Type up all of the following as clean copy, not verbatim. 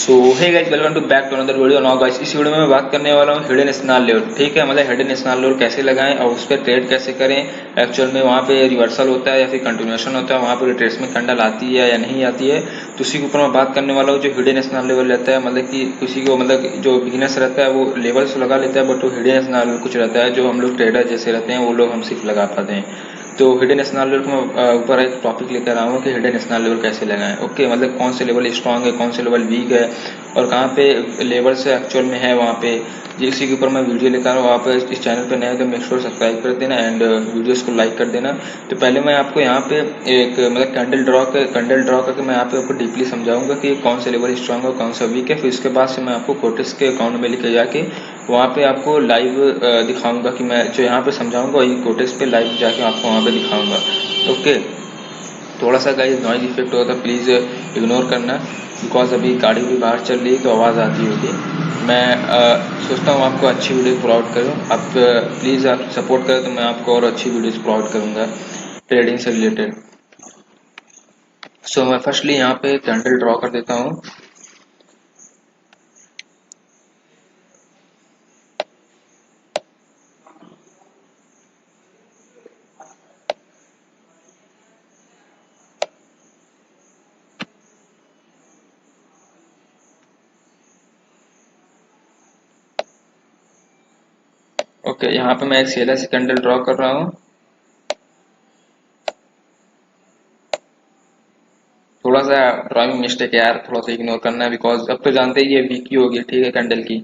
So hey guys, welcome to back to another video. Now guys, इस वीडियो में मैं बात करने वाला हूँ हिडन स्नैल लेवल। ठीक है, मतलब हिडन स्नैल लेवल कैसे लगाएं और उस पर ट्रेड कैसे करें। एक्चुअल में वहाँ पे रिवर्सल होता है या फिर कंटिन्यूएशन होता है, वहाँ पे रिट्रेसमेंट कैंडल आती है या नहीं आती है, तो उसी के ऊपर मैं बात करने वाला हूँ। जो हिडन स्नैल लेवल रहता है, मतलब कि किसी को, मतलब जो बिगिनर्स रहता है वो लेवल्स लगा लेता है, बट वो हिडन स्नैल लेवल कुछ रहता है जो हम लोग ट्रेडर जैसे रहते हैं वो लोग हम सिर्फ लगा पाते हैं। तो हिडन स्नैल लेवल को ऊपर एक टॉपिक लेकर आया हूँ कि हिडन स्नैल लेवल कैसे लगाएं। ओके, मतलब कौन से लेवल स्ट्रांग है, कौन से लेवल वीक है और कहाँ पे लेवल से एक्चुअल में है वहाँ पे, इसी के ऊपर मैं वीडियो लेकर आऊँ। आप इस चैनल पे नए हैं तो मेक श्योर सब्सक्राइब कर देना एंड वीडियोस को लाइक कर देना। तो पहले मैं आपको यहाँ पे एक मतलब कैंडल ड्रॉ करके मैं यहाँ पे आपको डीपली समझाऊंगा कि कौन सा लेवल स्ट्रांग है कौन सा वीक है। फिर उसके बाद से मैं आपको कोटेक्स के अकाउंट में लेके जाके वहाँ पे आपको लाइव दिखाऊंगा कि मैं जो यहाँ पे समझाऊंगा वही कोटेक्स पे लाइव जाके आपको वहाँ पे दिखाऊंगा। ओके, थोड़ा सा गाइस नॉइज इफेक्ट होता है, प्लीज़ इग्नोर करना, बिकॉज अभी गाड़ी भी बाहर चल रही है तो आवाज़ आती होगी। मैं सोचता हूँ आपको अच्छी वीडियो प्रोवाइड करूँ। आप प्लीज़ आप सपोर्ट करें तो मैं आपको और अच्छी वीडियोस प्रोवाइड करूँगा ट्रेडिंग से रिलेटेड। सो मैं फर्स्टली यहाँ पे कैंडल ड्रॉ कर देता हूँ। ओके, यहाँ पे मैं एक सेलर से कैंडल ड्रॉ कर रहा हूँ। थोड़ा सा ड्राइंग मिस्टेक है यार, थोड़ा सा इग्नोर करना है, बिकॉज अब तो जानते ही ये वीक की होगी। ठीक है, कैंडल की।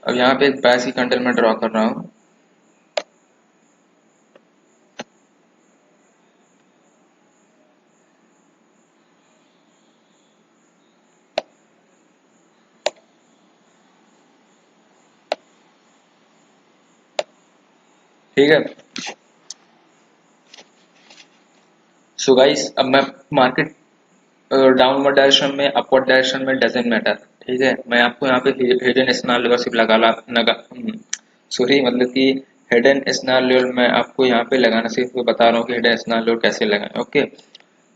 अब यहाँ पे एक बायस की कैंडल में ड्रॉ कर रहा हूँ। ठीक है, सो गाइस अब मैं मार्केट डाउनवर्ड डायरेक्शन में अपवर्ड डायरेक्शन में डजेंट मैटर। ठीक है, मैं आपको यहाँ पे हिडन स्नैल लेवल सिर्फ लगा सॉरी, मतलब कि हिडन स्नैल लेवल मैं आपको यहाँ पे लगाना सिर्फ बता रहा हूँ कि हिडन स्नैल लेवल कैसे लगाएं। ओके,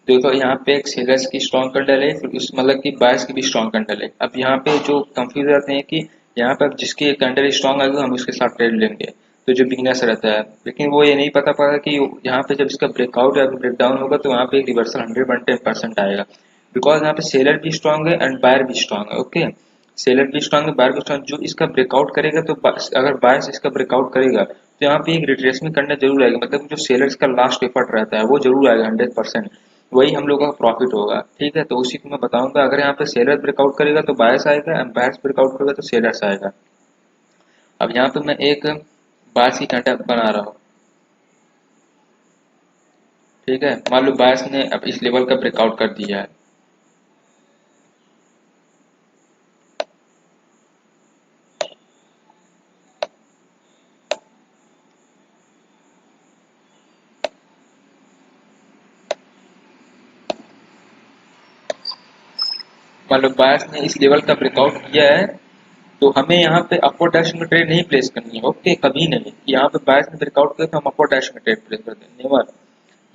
देखो यहाँ पे एक सेलर्स की स्ट्रॉन्ग कैंडल है, फिर उस मतलब कि बायर्स की भी स्ट्रॉन्ग कैंडल है। अब यहाँ पे जो कंफ्यूज रहते हैं कि यहाँ पे अब जिसकी कैंडल स्ट्रॉन्ग आएगी हम उसके साथ ट्रेड लेंगे, तो जो बिगनर्स रहता है, लेकिन वो ये नहीं पता पाता कि यहाँ पे जब इसका ब्रेकआउट या ब्रेकडाउन होगा तो यहाँ पे एक रिवर्सल 110% आएगा, बिकॉज यहाँ पे सेलर भी स्ट्रॉन्ग है एंड बायर भी स्ट्रॉन्ग है। ओके, सेलर भी स्ट्रॉन्ग है, बायर भी स्ट्रॉन्ग। जो इसका ब्रेकआउट करेगा तो अगर बायर्स इसका ब्रेकआउट करेगा तो यहाँ पे एक रिट्रेसमेंट करना जरूर आएगा, मतलब जो सेलर्स का लास्ट एफर्ट रहता है वो जरूर आएगा 100%। वही हम लोगों का प्रॉफिट होगा। ठीक है, तो उसी को मैं बताऊंगा। अगर यहाँ पे सेलर ब्रेकआउट करेगा तो बायर्स आएगा एंड बायर्स ब्रेकआउट करेगा तो सेलर्स आएगा। अब यहाँ पे मैं एक बायर्स की कैंडल बना रहा हूँ। ठीक है, मान लो बायर्स ने अब इस लेवल का ब्रेकआउट कर दिया है। मान लो बायर्स ने इस लेवल का ब्रेकआउट किया है, तो हमें यहाँ पे अपवर्ड डायरेक्शन में ट्रेड नहीं प्लेस करनी है। ओके, कभी नहीं कि यहाँ पे बायर्स ने ब्रेकआउट किया तो हम अपवर्ड डायरेक्शन में ट्रेड प्लेस कर दें, नेवर।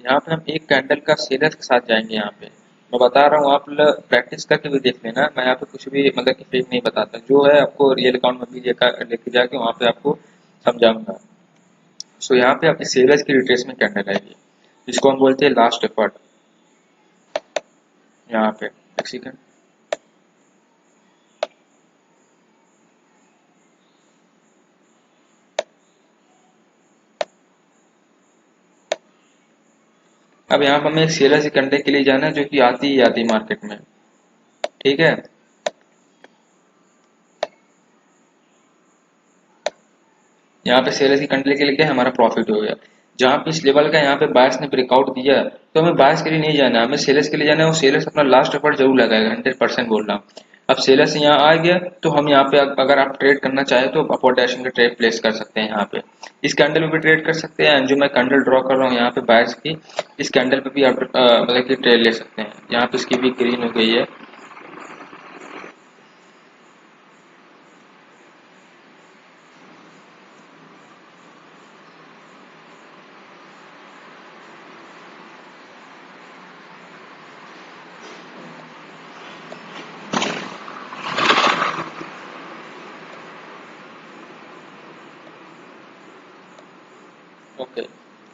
यहाँ पे हम एक कैंडल का सेलर के साथ जाएंगे। यहाँ पे मैं बता रहा हूँ, आप प्रैक्टिस करके भी देख लेना। मैं यहाँ पे कुछ भी मतलब कि फेक नहीं बताता, जो है आपको रियल अकाउंट में भी लेके जाके वहाँ पे आपको समझाऊंगा। सो यहाँ पे आपकी सेलर्स की रिट्रेसमेंट कैंडल आएगी, जिसको हम बोलते हैं लास्ट एफर्ट। यहाँ पे एक सेकंड, अब यहाँ पर हमें एक सेलर्स की कैंडल के लिए जाना है जो कि आती ही आती मार्केट में। ठीक है, यहाँ पे सेलर्स की कैंडल के लिए क्या है, हमारा प्रॉफिट हो गया। जहाँ पे इस लेवल का यहाँ पे बायर्स ने ब्रेकआउट दिया तो हमें बायर्स के लिए नहीं जाना है, हमें सेलर्स के लिए जाना है। और सेलर्स अपना लास्ट एफर्ट जरूर लगाएगा, 100% बोल रहा हूँ। अब सेलर्स यहाँ आ गया तो हम यहाँ पे अगर आप ट्रेड करना चाहे तो अपवर्ड डायरेक्शन का ट्रेड प्लेस कर सकते हैं। यहाँ पे इस कैंडल पे भी ट्रेड कर सकते हैं, जो मैं कैंडल ड्रॉ कर रहा हूँ यहाँ पे बायर्स की, इस कैंडल पे भी आप मतलब कि ट्रेड ले सकते हैं। यहाँ पे इसकी भी ग्रीन हो गई है। ओके,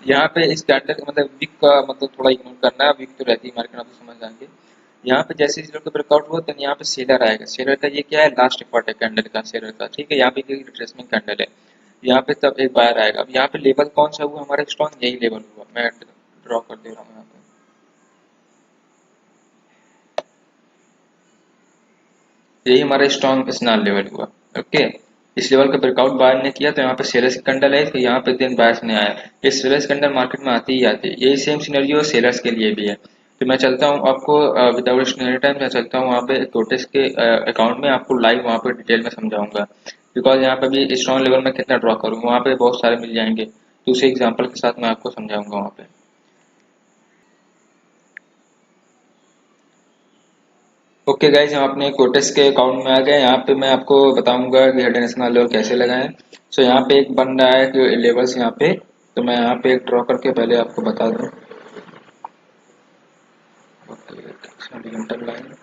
यहाँ पे इस कैंडल मतलब विक का मतलब थोड़ा इग्नोर करना है, विक तो रहती है मार्केट में, आप तो समझ जाएंगे। यहाँ पे जैसे इस का ब्रेकआउट हुआ तो यहाँ पे सेलर आएगा, सेलर का ये क्या है, लास्ट रिकॉर्ड है कैंडल का सेलर का, ठीक है। यहाँ पे रिट्रेसमेंट कैंडल है, यहाँ पे तब एक बायर आएगा। अब यहाँ पे लेवल कौन सा हुआ हमारा स्ट्रॉन्ग, यही लेवल हुआ, मैं ड्रॉ कर दे रहा हूँ यहाँ पे। यही हमारा स्ट्रॉन्ग स्नैल लेवल हुआ। ओके, इस लेवल का ब्रेकआउट बायर ने किया तो यहाँ पे सेलर्स की कैंडल है, तो यहाँ पे दिन बायर्स ने आया। ये सेलर्स कैंडल मार्केट में आती ही आती है, यही सेम सिनेरियो सेलर्स के लिए भी है। तो मैं चलता हूँ आपको विदाउट वेस्टिंग टाइम, मैं चलता हूँ वहाँ पे टोटेस के अकाउंट में, आपको लाइव वहाँ पे डिटेल में समझाऊंगा। बिकॉज यहाँ पे भी स्ट्रॉन्ग लेवल में कितना ड्रॉ करूँ, वहाँ पे बहुत सारे मिल जाएंगे, तो उसी एग्जाम्पल के साथ मैं आपको समझाऊंगा वहाँ पे। ओके गाइज, हम अपने कोटेस के अकाउंट में आ गए। यहाँ पे मैं आपको बताऊंगा कि हेड नेशनल लेवल कैसे लगाएं। सो यहाँ पे एक बन रहा है कि लेवल्स यहाँ पे, तो मैं यहाँ पे एक ड्रॉ करके पहले आपको बता दूं। ओके, लाइन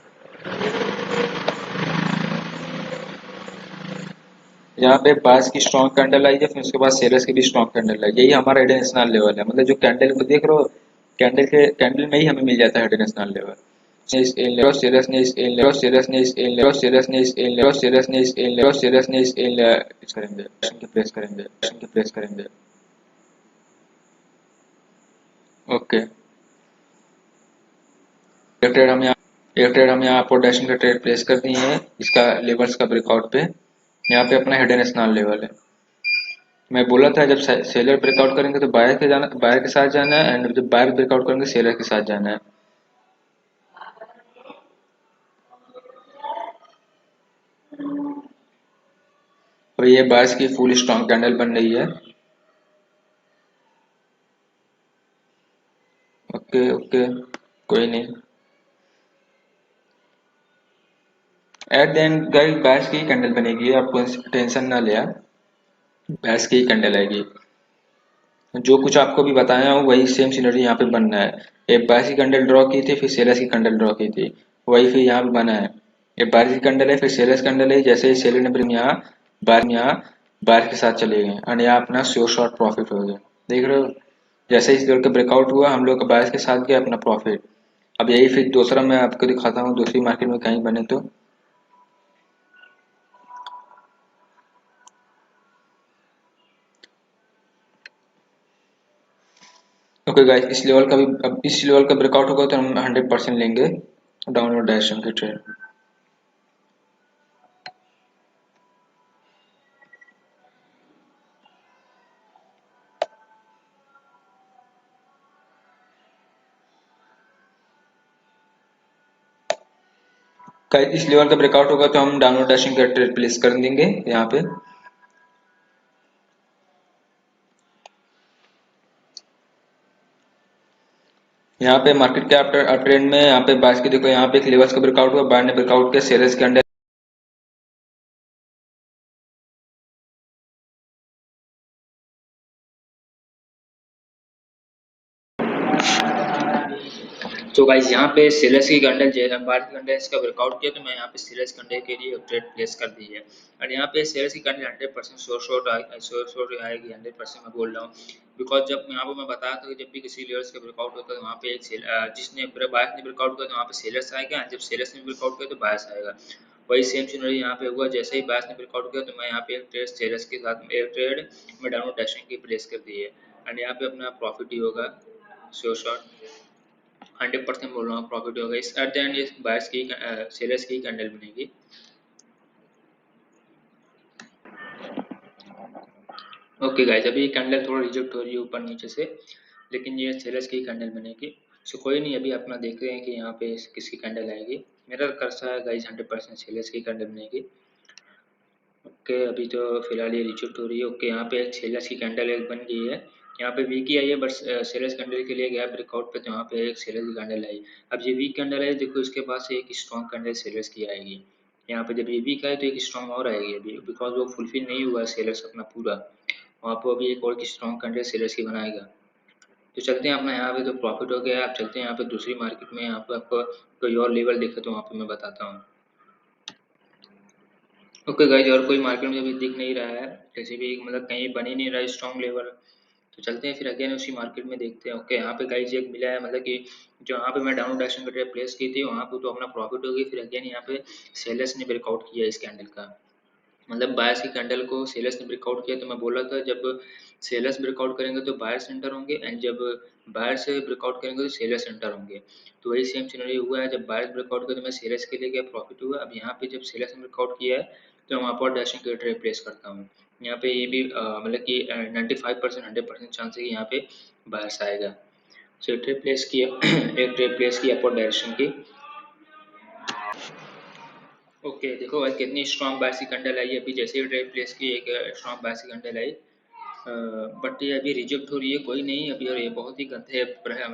यहाँ पे बास की स्ट्रॉन्ग कैंडल आई है, फिर उसके बाद सेलर्स की भी स्ट्रॉन्ग कैंडल आई, यही हमारा हेड नेशनल लेवल है। मतलब जो कैंडल को देख रहे हो, कैंडल में ही हमें मिल जाता है हेड नेशनल लेवल। करेंगे। ओके, एक ट्रेड हम यहाँ आपको डैशिंग का ट्रेड प्लेस कर दिए हैं इसका लेवल्स का ब्रेकआउट पे। यहाँ पे अपना हेड एंड स्नॉल लेवल है। मैं बोला था जब सेलर ब्रेकआउट करेंगे तो बायर के साथ जाना है, एंड जब बायर ब्रेकआउट करेंगे सेलर के साथ जाना है। और ये बायर्स की फुल स्ट्रॉन्ग कैंडल बन रही है। ओके ओके, कोई नहीं। At the end guys buyers की कैंडल बनेगी, आपको टेंशन ना लिया, बायर्स की कैंडल आएगी। जो कुछ आपको भी बताया हूँ वही सेम सिनरी यहाँ पे बनना है। एक बायर्स की कैंडल ड्रॉ की थी, फिर सेलर्स की कैंडल ड्रॉ की थी, वही फिर यहाँ पे बना है। एक बायर्स की कैंडल है, फिर सेलर्स कैंडल है, जैसे ही सेलर ने ब्रिंग यहाँ बायर के साथ चले गए और यहाँ अपना श्योर शॉर्ट प्रॉफिट हो गया। देख रहे हो, जैसे इस दौर का ब्रेकआउट हुआ हम लोग का बायर्स के साथ गया अपना प्रॉफिट। अब यही फिर दूसरा मैं आपको दिखाता हूँ, दूसरी मार्केट में कहीं बने तो। ओके गाइस, इस लेवल का भी, अब इस लेवल का ब्रेकआउट होगा तो हम 100% लेंगे डाउनवर्ड डायरेक्शन के ट्रेड। गाइस, इस लेवल का ब्रेकआउट होगा तो हम डाउनवर्ड डैशिंग का ट्रेड प्लेस कर देंगे यहाँ पे। यहाँ पे मार्केट के आफ्टर ट्रेंड में यहाँ पे बाइस की देखो, यहाँ पे एक लेवल्स का ब्रेकआउट हुआ, बायर ने ब्रेकआउट किया, सेलर्स के अंडर। तो गाइस यहाँ पे सेलर्स की कैंडल जो है, बायर की कैंडल इसका ब्रेकआउट किया, तो मैं यहाँ पे सेलर्स कैंडल के लिए ट्रेड प्लेस कर दी है। और यहाँ पे सेलर्स की कैंडल 100% शोर आएगी, 100% मैं बोल रहा हूँ। बिकॉज जब यहाँ पे मैं बताया था कि जब भी किसी लेयर्स का ब्रेकआउट होता है तो वहाँ पे एक जिसने बायर्स ने ब्रेकआउट किया तो वहाँ पे सेलर्स आएगा, जब सेलर्स ने ब्रेकआउट किया तो बायर्स आएगा। वही सेम सिनेरियो यहाँ पे हुआ, जैसे ही बायर्स ने ब्रेकआउट किया तो मैं यहाँ पे एक ट्रेड सेलर्स के साथ एक ट्रेड मैं डाउन डैशिंग की प्लेस कर दी है। एंड यहाँ पे अपना प्रॉफिट ही होगा, श्योर शॉट 100% बोल रहा हूँ प्रॉफिट होगा। इस एट द एंड इस बायर्स की सेलर्स की कैंडल बनेगी। ओके गाइस, अभी ये कैंडल थोड़ा रिजेक्ट हो रही है ऊपर नीचे से, लेकिन ये सेलर्स की कैंडल बनेगी। सो कोई नहीं, अभी अपना देख रहे हैं कि यहाँ पे किसकी कैंडल आएगी। मेरा कर्सा है गाइस 100% सेलर्स की कैंडल बनेगी। ओके, अभी तो फिलहाल ये रिजेक्ट हो रही है। ओके, यहाँ पे सेलर्स की कैंडल एक बन गई है। यहाँ पे वीक ही आई है, बट सेलर्स कैंडल के लिए गया ब्रेकआउट पे, तो यहाँ पे एक सेलर्स की कैंडल आई। अब ये वीक कैंडल है, देखो इसके बाद से एक स्ट्रॉन्ग कैंडल सेलर्स की आएगी। यहाँ पे जब ये वीक आए तो एक स्ट्रॉन्ग और आएगी अभी, बिकॉज वो फुलफिल नहीं हुआ सेलर्स अपना पूरा, वहाँ पे अभी एक और स्ट्रॉन्ग कैंडल सेलर्स की बनाएगा। तो चलते हैं अपना, यहाँ पे तो प्रॉफिट हो गया। आप चलते हैं यहाँ पे दूसरी मार्केट में, यहाँ पे आपको कोई और लेवल दिखे तो वहाँ पे मैं बताता हूँ। ओके गाइज, और कोई मार्केट में अभी दिख नहीं रहा है, जैसे भी मतलब कहीं बन ही नहीं रहा स्ट्रॉन्ग लेवल, तो चलते हैं फिर अगेन उसी मार्केट में देखते हैं। ओके, यहाँ पे गाइज एक मिला है, मतलब कि जो यहाँ पे मैं डाउनलोड एक्शन करके प्लेस की थी वहाँ पे तो अपना प्रॉफिट होगी। फिर अगेन यहाँ पे सेलर्स ने ब्रेकआउट किया इस कैंडल का, मतलब बायर्स की कैंडल को सेलर्स ने ब्रेकआउट किया। तो मैं बोला था जब सेलर्स ब्रेकआउट करेंगे तो बायर्स एंटर होंगे, एंड जब बायर्स ब्रेकआउट करेंगे तो सेलर्स एंटर होंगे। तो वही सेम सिनेरियो हुआ है, जब बायर्स ब्रेकआउट किया तो मैं सेलर्स के लिए गया, प्रॉफिट हुआ। अब यहाँ पे जब सेलर्स ने ब्रेकआउट किया है तो मैं अपवर्ड डायरेक्शन के ट्रेड प्लेस करता हूँ। यहाँ पे ये भी मतलब कि 95% 100% चांस है कि यहाँ पे बायर्स आएगा। सो ट्रेड प्लेस किया एक ट्रेड प्लेस की अपवर्ड डायरेक्शन की। ओके, देखो भाई कितनी स्ट्रॉन्ग बायर्स की कैंडल आई है। अभी जैसे ही ट्रेड प्लेस की एक स्ट्रॉन्ग बायर्स की कैंडल आई, बट ये अभी रिजेक्ट हो रही है, कोई नहीं अभी, और ये बहुत ही गंदे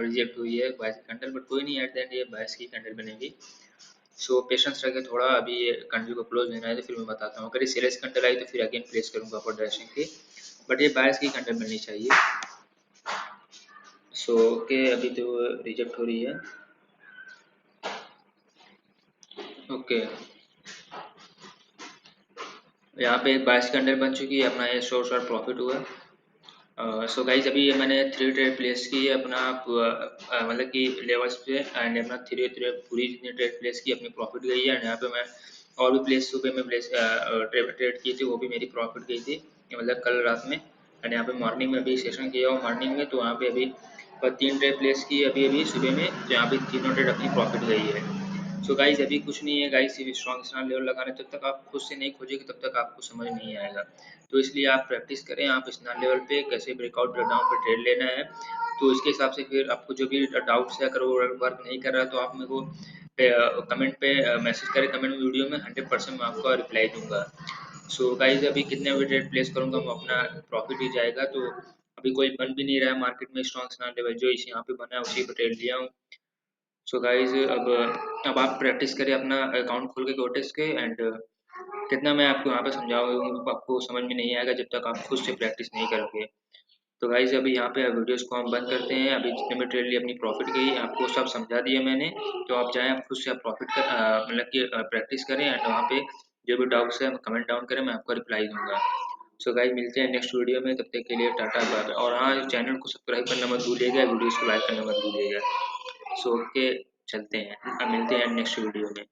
रिजेक्ट हुई है बायर्स की कैंडल, बट कोई नहीं, एट द एंड ये बायर्स की कैंडल बनेगी। सो पेशेंस रखे थोड़ा, अभी ये कैंडल को क्लोज लेना है तो फिर मैं बताता हूँ। अगर ये सेल्स कैंडल आई तो फिर अगेन प्लेस करूँगा अपर डायरेक्शन की, बट ये बायर्स की कैंडल बननी चाहिए। सो ओके, अभी तो रिजेक्ट हो रही है। ओके, यहाँ पे एक बायर्स कैंडल बन चुकी है, अपना ये शॉर्ट प्रॉफिट हुआ। सो गाइज अभी ये मैंने थ्री ट्रेड प्लेस की है अपना, मतलब कि लेवल्स पे, एंड अपना थ्री थ्री पूरी जितनी ट्रेड प्लेस की अपनी प्रॉफिट गई है। एंड यहाँ पे मैं और भी प्लेस सुबह में प्लेस ट्रेड की थी, वो भी मेरी प्रॉफिट गई थी, मतलब कल रात में। एंड यहाँ पे मॉर्निंग में अभी सेशन किया हूँ मॉर्निंग में, तो वहाँ पे अभी तीन ट्रेड प्लेस की अभी अभी सुबह में, तो यहाँ पे तीनों ट्रेड अपनी प्रॉफिट गई है। सो गाइज अभी कुछ नहीं है गाइज, सिर्फ स्ट्रॉन्ग स्नान लेवल लगाने, तब तक आप खुद से नहीं खोजेंगे तब तक आपको समझ नहीं आएगा। तो इसलिए आप प्रैक्टिस करें, आप स्नान लेवल पे कैसे ब्रेकआउट ब्रेकडाउन पे ट्रेड लेना है, तो इसके हिसाब से फिर आपको जो भी डाउट्स है, अगर वो वर्क नहीं कर रहा तो आप मेरे को कमेंट पे मैसेज करें, कमेंट वीडियो में 100% मैं आपको रिप्लाई दूंगा। सो गाइज अभी कितने भी ट्रेड प्लेस करूंगा मैं, अपना प्रॉफिट ही जाएगा। तो अभी कोई बन भी नहीं रहा है मार्केट में स्ट्रॉन्ग स्नान लेवल, जो इस यहाँ पे बना है उसी पे ट्रेड लिया हूँ। सो गाइज अब आप प्रैक्टिस करें अपना अकाउंट खोल के गोटेस के, एंड कितना मैं आपको यहाँ पे समझाऊँ आपको समझ में नहीं आएगा जब तक आप खुद से प्रैक्टिस नहीं करोगे। तो गाइज अभी यहाँ पे वीडियोस को हम बंद करते हैं। अभी जितने भी ट्रेड लिए अपनी प्रॉफिट गई आपको सब समझा दिया मैंने। तो आप जाएँ, आप खुद से आप प्रॉफिट कर मतलब कि प्रैक्टिस करें, एंड वहाँ पे जो भी डाउट्स है कमेंट डाउन करें, मैं आपको रिप्लाई दूंगा। सो गाइज मिलते हैं नेक्स्ट वीडियो में, तब तक के लिए टाटा बाय बाय। और हाँ, चैनल को सब्सक्राइब करना मत भूलिएगा, वीडियोस को लाइक करना मत भूलिएगा। सो ओके, चलते हैं, अब मिलते हैं नेक्स्ट वीडियो में।